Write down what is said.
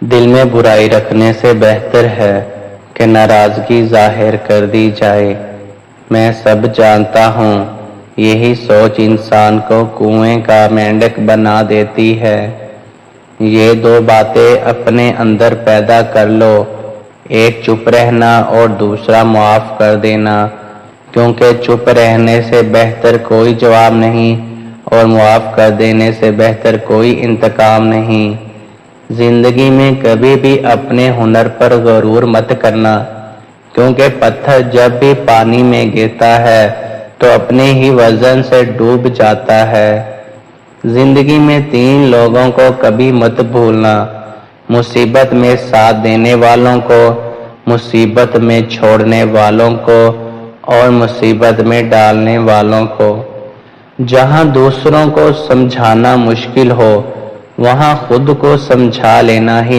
دل میں برائی رکھنے سے بہتر ہے کہ ناراضگی ظاہر کر دی جائے۔ میں سب جانتا ہوں، یہی سوچ انسان کو کنویں کا مینڈک بنا دیتی ہے۔ یہ دو باتیں اپنے اندر پیدا کر لو، ایک چپ رہنا اور دوسرا معاف کر دینا، کیونکہ چپ رہنے سے بہتر کوئی جواب نہیں اور معاف کر دینے سے بہتر کوئی انتقام نہیں۔ زندگی میں کبھی بھی اپنے ہنر پر غرور مت کرنا، کیونکہ پتھر جب بھی پانی میں گرتا ہے تو اپنے ہی وزن سے ڈوب جاتا ہے۔ زندگی میں 3 لوگوں کو کبھی مت بھولنا، مصیبت میں ساتھ دینے والوں کو، مصیبت میں چھوڑنے والوں کو اور مصیبت میں ڈالنے والوں کو۔ جہاں دوسروں کو سمجھانا مشکل ہو، وہاں خود کو سمجھا لینا ہی